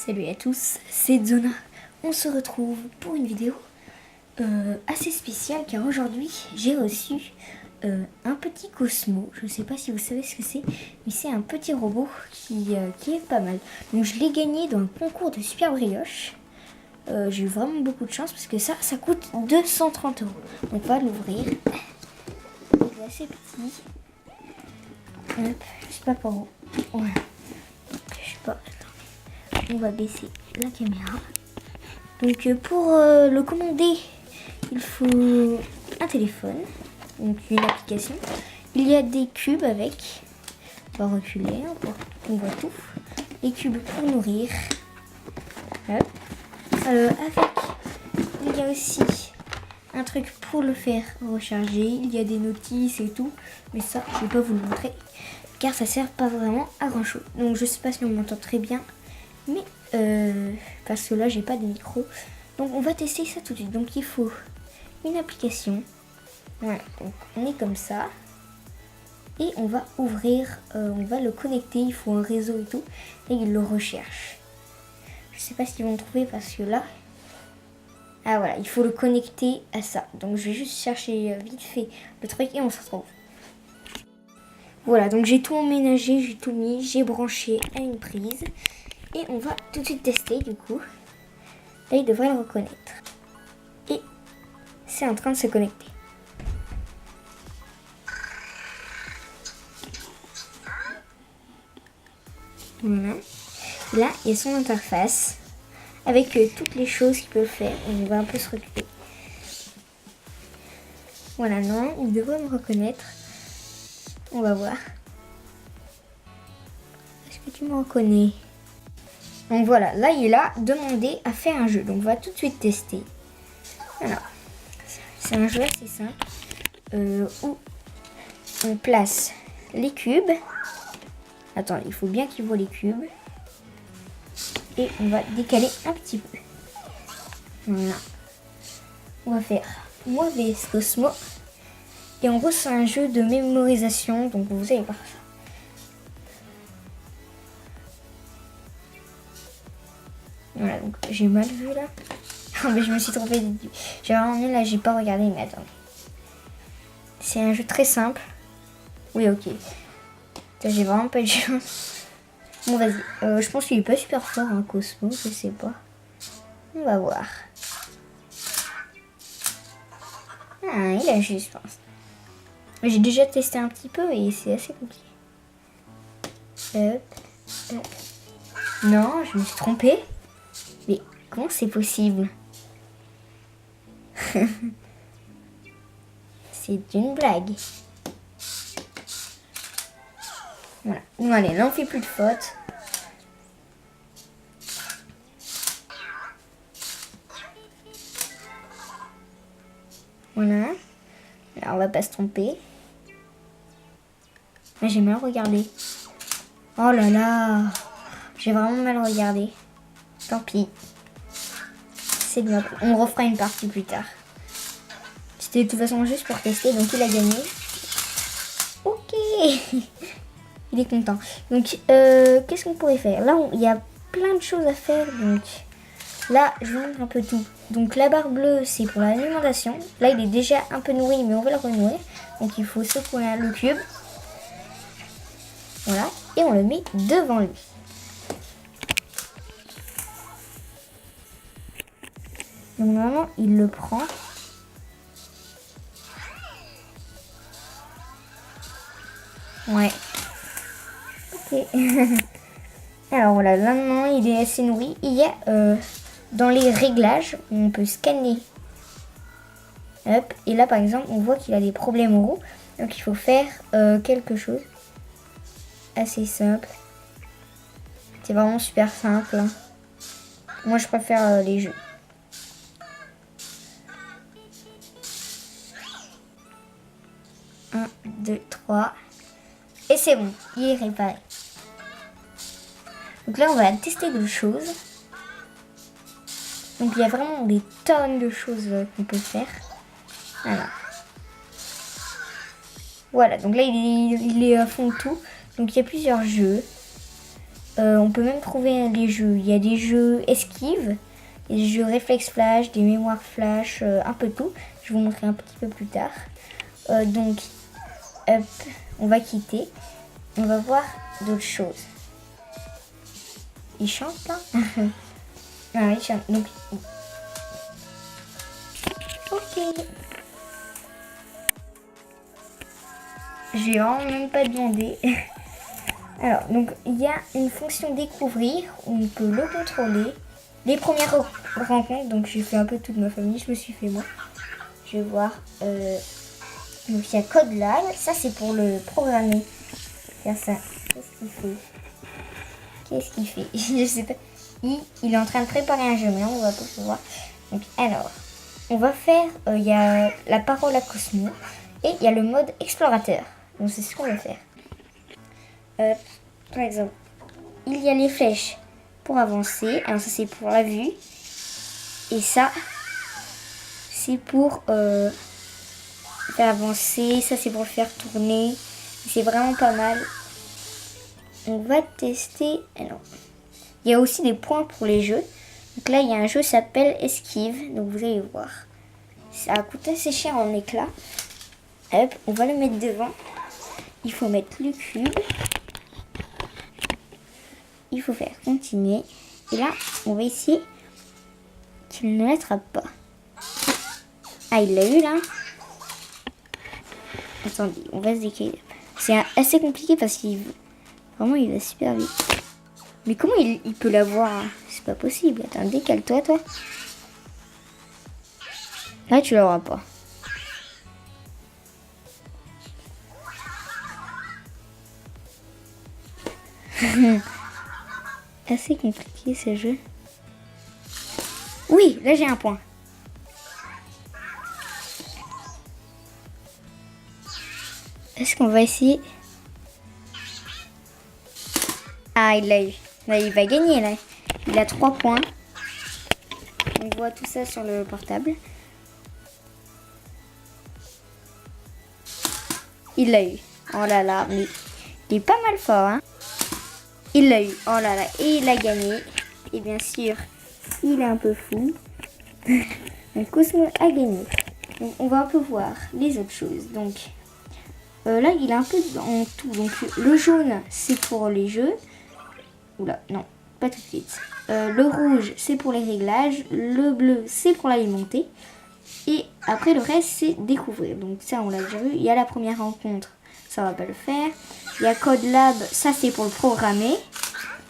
Salut à tous, c'est Zona. On se retrouve pour une vidéo assez spéciale car aujourd'hui j'ai reçu un petit Cosmo. Je ne sais pas si vous savez ce que c'est, mais c'est un petit robot qui est pas mal. Donc je l'ai gagné dans le concours de Super Brioche. J'ai eu vraiment beaucoup de chance parce que ça coûte 230 €. Donc on va l'ouvrir. Il est assez petit. Hop, je sais pas par où. Voilà. Je sais pas. On va baisser la caméra. Donc pour le commander, il faut un téléphone, donc une application. Il y a des cubes avec. On va reculer pour qu'on voit tout. Les cubes pour nourrir. Hop. Avec, il y a aussi un truc pour le faire recharger. Il y a des notices et tout, mais ça je vais pas vous le montrer car ça sert pas vraiment à grand chose. Donc je sais pas si on m'entend très bien. Mais parce que là j'ai pas de micro, donc on va tester ça tout de suite. Donc il faut une application. Voilà, donc on est comme ça et on va ouvrir, on va le connecter. Il faut un réseau et tout et il le recherche. Je sais pas s'ils vont le trouver parce que là, ah voilà, il faut le connecter à ça. Donc je vais juste chercher vite fait le truc et on se retrouve. Voilà, donc j'ai tout emménagé, j'ai tout mis, j'ai branché à une prise. Et on va tout de suite tester du coup. Là, il devrait le reconnaître. Et c'est en train de se connecter. Voilà. Là, il y a son interface avec toutes les choses qu'il peut faire. On va un peu se reculer. Voilà, non, il devrait me reconnaître. On va voir. Est-ce que tu me reconnais ? Donc voilà, là il a demandé à faire un jeu. Donc on va tout de suite tester. Alors, c'est un jeu assez simple où on place les cubes. Attends, il faut bien qu'il voit les cubes. Et on va décaler un petit peu. Voilà. On va faire moi vs Cosmo. Et en gros c'est un jeu de mémorisation. Donc vous allez voir ça. Voilà, donc j'ai mal vu là. Oh, mais je me suis trompée. J'ai vraiment mis là, j'ai pas regardé, mais attendez. C'est un jeu très simple. Oui, ok. J'ai vraiment pas eu de chance. Bon, vas-y. Je pense qu'il est pas super fort, hein, Cosmo, je sais pas. On va voir. Ah, il a juste, je pense. J'ai déjà testé un petit peu et c'est assez compliqué. Hop, hop. Non, je me suis trompée. Mais comment c'est possible? C'est une blague. Voilà. Bon, allez, là on fait plus de fautes. Voilà. Alors on va pas se tromper. Mais j'ai mal regardé. Oh là là. J'ai vraiment mal regardé. Tant pis. C'est de ma... On refera une partie plus tard. C'était de toute façon juste pour tester. Donc il a gagné. Ok. Il est content. Donc qu'est-ce qu'on pourrait faire? Là il y a plein de choses à faire. Donc là je vous montre un peu tout. Donc la barre bleue c'est pour l'alimentation. Là il est déjà un peu nourri mais on va le renourrir. Donc il faut secouer le cube. Voilà. Et on le met devant lui. Donc normalement, il le prend. Ouais. Ok. Alors voilà, là maintenant, il est assez nourri. Il y a dans les réglages, on peut scanner. Hop. Et là, par exemple, on voit qu'il a des problèmes oraux. Donc il faut faire quelque chose. Assez simple. C'est vraiment super simple. Hein. Moi, je préfère les jeux. 1, 2, 3. Et c'est bon, il est réparé. Donc là, on va tester d'autres choses. Donc il y a vraiment des tonnes de choses qu'on peut faire. Voilà, donc là, il est à fond de tout. Donc il y a plusieurs jeux. On peut même trouver des jeux. Il y a des jeux esquive, des jeux réflexe flash, des mémoires flash, un peu tout. Je vais vous montrer un petit peu plus tard. Donc, hop, on va quitter. On va voir d'autres choses. Il chante là. Ah, il chante. Donc, ok. J'ai vraiment même pas demandé. Alors, donc, il y a une fonction découvrir où on peut le contrôler. Les premières rencontres, donc j'ai fait un peu toute ma famille, je me suis fait moi. Je vais voir. Donc, il y a Code Lab, ça c'est pour le programmer. Faire ça. Qu'est-ce qu'il fait? Je sais pas. Il est en train de préparer un jeu, mais on va pas voir. Donc, alors, on va faire. Il y a la parole à Cosmo et il y a le mode explorateur. Donc, c'est ce qu'on va faire. Par exemple, il y a les flèches pour avancer. Alors ça c'est pour la vue. Et ça, c'est pour faire avancer. Ça c'est pour le faire tourner. C'est vraiment pas mal. On va tester. Alors, il y a aussi des points pour les jeux. Donc là, il y a un jeu qui s'appelle Esquive. Donc vous allez voir. Ça a coûté assez cher en éclat. Hop, on va le mettre devant. Il faut mettre le cube. Il faut faire continuer. Et là, on va essayer qu'il ne l'attrape pas. Ah, il l'a eu là. Attendez, on va se décaler. C'est assez compliqué parce qu'il vraiment il va super vite. Mais comment il peut l'avoir? C'est pas possible. Attends, décale-toi, toi. Là, tu l'auras pas. Assez compliqué ce jeu. Oui, là j'ai un point. Est-ce qu'on va essayer? Ah, il l'a eu. Là, il va gagner là. Il a 3 points. On voit tout ça sur le portable. Il l'a eu. Oh là là, mais il est pas mal fort, hein. Il l'a eu. Oh là là, et il a gagné. Et bien sûr, il est un peu fou. Donc, Cosmo a gagné. Donc, on va un peu voir les autres choses. Donc, là, il a un peu en tout. Donc, le jaune, c'est pour les jeux. Oula, non, pas tout de suite. Le rouge, c'est pour les réglages. Le bleu, c'est pour l'alimenter. Et après, le reste, c'est découvrir. Donc, ça, on l'a déjà vu. Il y a la première rencontre. Ça va pas le faire. Il y a Code Lab, ça c'est pour le programmer.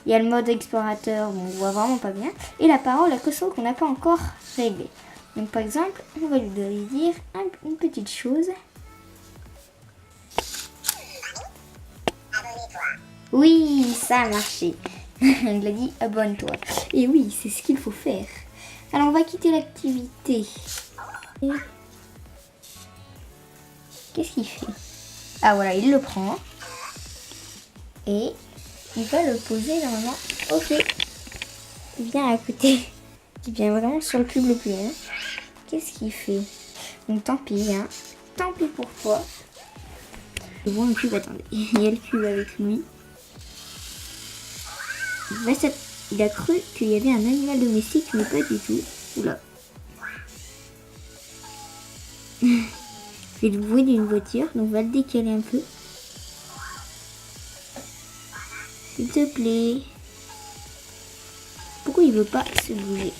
Il y a le mode explorateur, bon, on voit vraiment pas bien. Et la parole à Cosmo qu'on n'a pas encore réglée. Donc par exemple, on va lui dire une petite chose. Oui, ça a marché. Il a dit abonne-toi. Et oui, c'est ce qu'il faut faire. Alors on va quitter l'activité. Qu'est-ce qu'il fait? Ah voilà, il le prend. Et il va le poser normalement. Ok. Il vient à côté. Il vient vraiment sur le cube le plus long. Qu'est-ce qu'il fait? Donc tant pis, hein. Tant pis pour toi. Je vois un cube, attendez. Il y a le cube avec lui. Il a cru qu'il y avait un animal domestique, mais pas du tout. Oula. C'est le bruit d'une voiture, donc on va le décaler un peu. S'il te plaît. Pourquoi il veut pas se bouger?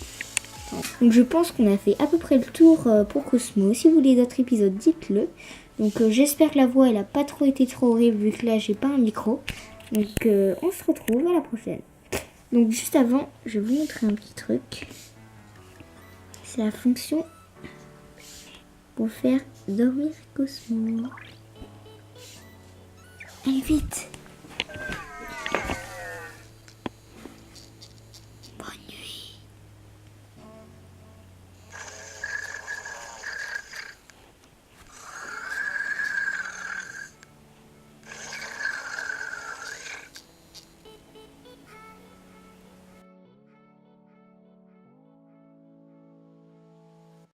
Donc je pense qu'on a fait à peu près le tour pour Cosmo. Si vous voulez d'autres épisodes, dites-le. Donc j'espère que la voix elle a pas trop été trop horrible vu que là j'ai pas un micro. Donc on se retrouve à la prochaine. Donc juste avant, je vais vous montrer un petit truc. C'est la fonction pour faire dormir Cosmo. Allez vite!